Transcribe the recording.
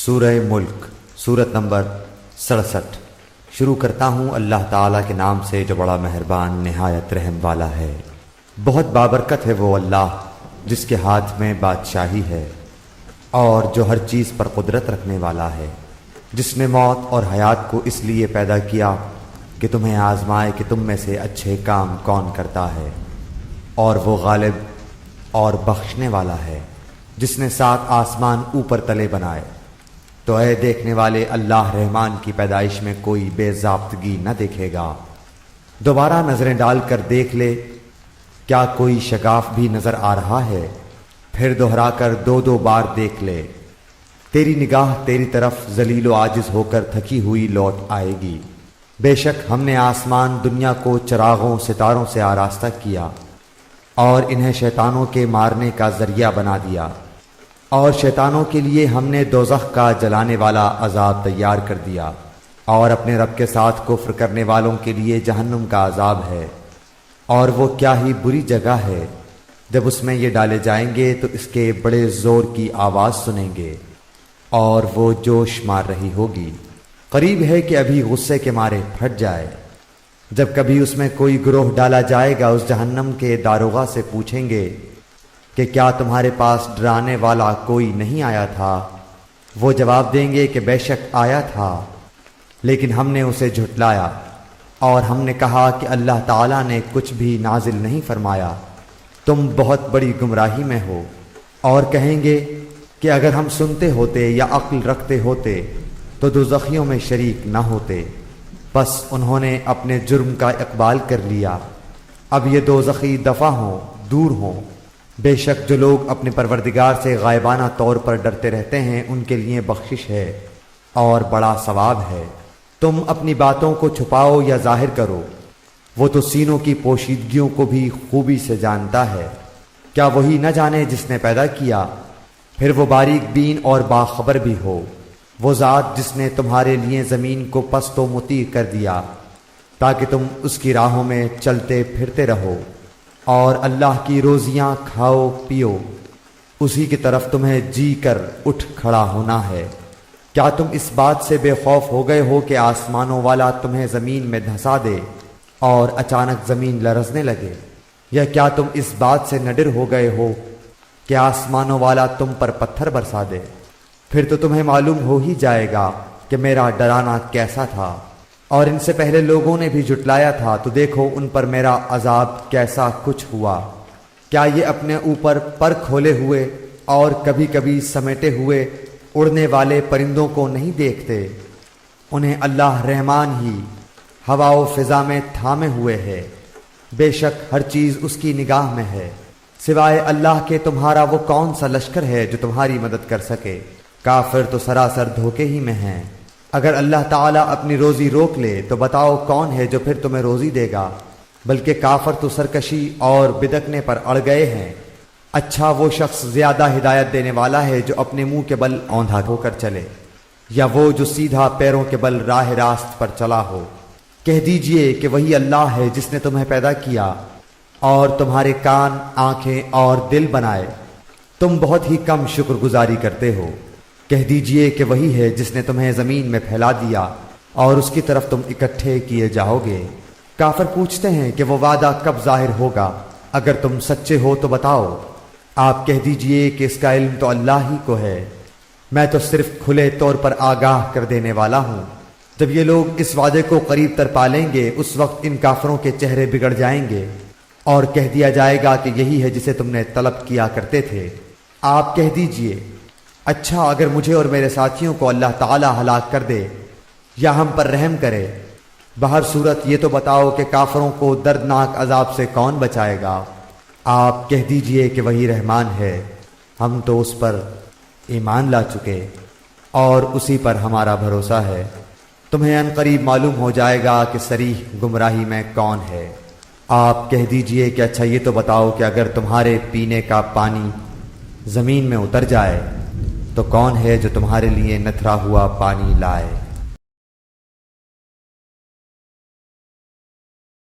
سورہ ملک سورت نمبر 67۔ شروع کرتا ہوں اللہ تعالیٰ کے نام سے جو بڑا مہربان نہایت رحم والا ہے۔ بہت بابرکت ہے وہ اللہ جس کے ہاتھ میں بادشاہی ہے اور جو ہر چیز پر قدرت رکھنے والا ہے، جس نے موت اور حیات کو اس لیے پیدا کیا کہ تمہیں آزمائے کہ تم میں سے اچھے کام کون کرتا ہے، اور وہ غالب اور بخشنے والا ہے، جس نے 7 آسمان اوپر تلے بنائے۔ تو اے دیکھنے والے، اللہ رحمان کی پیدائش میں کوئی بے ضابطگی نہ دیکھے گا۔ دوبارہ نظریں ڈال کر دیکھ لے، کیا کوئی شگاف بھی نظر آ رہا ہے؟ پھر دوہرا کر 2 بار دیکھ لے، تیری نگاہ تیری طرف ذلیل و عاجز ہو کر تھکی ہوئی لوٹ آئے گی۔ بے شک ہم نے آسمان دنیا کو چراغوں ستاروں سے آراستہ کیا اور انہیں شیطانوں کے مارنے کا ذریعہ بنا دیا، اور شیطانوں کے لیے ہم نے دوزخ کا جلانے والا عذاب تیار کر دیا، اور اپنے رب کے ساتھ کفر کرنے والوں کے لیے جہنم کا عذاب ہے، اور وہ کیا ہی بری جگہ ہے۔ جب اس میں یہ ڈالے جائیں گے تو اس کے بڑے زور کی آواز سنیں گے اور وہ جوش مار رہی ہوگی۔ قریب ہے کہ ابھی غصے کے مارے پھٹ جائے۔ جب کبھی اس میں کوئی گروہ ڈالا جائے گا، اس جہنم کے داروغہ سے پوچھیں گے کہ کیا تمہارے پاس ڈرانے والا کوئی نہیں آیا تھا؟ وہ جواب دیں گے کہ بے شک آیا تھا، لیکن ہم نے اسے جھٹلایا، اور ہم نے کہا کہ اللہ تعالیٰ نے کچھ بھی نازل نہیں فرمایا، تم بہت بڑی گمراہی میں ہو۔ اور کہیں گے کہ اگر ہم سنتے ہوتے یا عقل رکھتے ہوتے تو دوزخیوں میں شریک نہ ہوتے۔ بس انہوں نے اپنے جرم کا اقبال کر لیا، اب یہ دوزخی دفع ہوں، دور ہوں۔ بے شک جو لوگ اپنے پروردگار سے غائبانہ طور پر ڈرتے رہتے ہیں، ان کے لیے بخشش ہے اور بڑا ثواب ہے۔ تم اپنی باتوں کو چھپاؤ یا ظاہر کرو، وہ تو سینوں کی پوشیدگیوں کو بھی خوبی سے جانتا ہے۔ کیا وہی نہ جانے جس نے پیدا کیا؟ پھر وہ باریک بین اور باخبر بھی ہو۔ وہ ذات جس نے تمہارے لیے زمین کو پست و مطیع کر دیا تاکہ تم اس کی راہوں میں چلتے پھرتے رہو، اور اللہ کی روزیاں کھاؤ پیو، اسی کی طرف تمہیں جی کر اٹھ کھڑا ہونا ہے۔ کیا تم اس بات سے بے خوف ہو گئے ہو کہ آسمانوں والا تمہیں زمین میں دھسا دے اور اچانک زمین لرزنے لگے؟ یا کیا تم اس بات سے نہ ڈر ہو گئے ہو کہ آسمانوں والا تم پر پتھر برسا دے؟ پھر تو تمہیں معلوم ہو ہی جائے گا کہ میرا ڈرانا کیسا تھا۔ اور ان سے پہلے لوگوں نے بھی جھٹلایا تھا، تو دیکھو ان پر میرا عذاب کیسا کچھ ہوا۔ کیا یہ اپنے اوپر پر کھولے ہوئے اور کبھی کبھی سمیٹے ہوئے اڑنے والے پرندوں کو نہیں دیکھتے؟ انہیں اللہ رحمان ہی ہوا و فضا میں تھامے ہوئے ہے۔ بے شک ہر چیز اس کی نگاہ میں ہے۔ سوائے اللہ کے تمہارا وہ کون سا لشکر ہے جو تمہاری مدد کر سکے؟ کافر تو سراسر دھوکے ہی میں ہیں۔ اگر اللہ تعالیٰ اپنی روزی روک لے تو بتاؤ کون ہے جو پھر تمہیں روزی دے گا؟ بلکہ کافر تو سرکشی اور بدکنے پر اڑ گئے ہیں۔ اچھا وہ شخص زیادہ ہدایت دینے والا ہے جو اپنے منہ کے بل اوندھا ہو کر چلے، یا وہ جو سیدھا پیروں کے بل راہ راست پر چلا ہو۔ کہہ دیجئے کہ وہی اللہ ہے جس نے تمہیں پیدا کیا اور تمہارے کان، آنکھیں اور دل بنائے، تم بہت ہی کم شکر گزاری کرتے ہو۔ کہہ دیجئے کہ وہی ہے جس نے تمہیں زمین میں پھیلا دیا اور اس کی طرف تم اکٹھے کیے جاؤ گے۔ کافر پوچھتے ہیں کہ وہ وعدہ کب ظاہر ہوگا؟ اگر تم سچے ہو تو بتاؤ۔ آپ کہہ دیجئے کہ اس کا علم تو اللہ ہی کو ہے، میں تو صرف کھلے طور پر آگاہ کر دینے والا ہوں۔ جب یہ لوگ اس وعدے کو قریب تر پالیں گے، اس وقت ان کافروں کے چہرے بگڑ جائیں گے اور کہہ دیا جائے گا کہ یہی ہے جسے تم نے طلب کیا کرتے تھے۔ آپ کہہ دیجئے، اچھا اگر مجھے اور میرے ساتھیوں کو اللہ تعالی ہلاک کر دے یا ہم پر رحم کرے، بہر صورت یہ تو بتاؤ کہ کافروں کو دردناک عذاب سے کون بچائے گا؟ آپ کہہ دیجئے کہ وہی رحمان ہے، ہم تو اس پر ایمان لا چکے اور اسی پر ہمارا بھروسہ ہے۔ تمہیں ان قریب معلوم ہو جائے گا کہ صریح گمراہی میں کون ہے۔ آپ کہہ دیجئے کہ اچھا یہ تو بتاؤ کہ اگر تمہارے پینے کا پانی زمین میں اتر جائے تو کون ہے جو تمہارے لیے نتھرا ہوا پانی لائے؟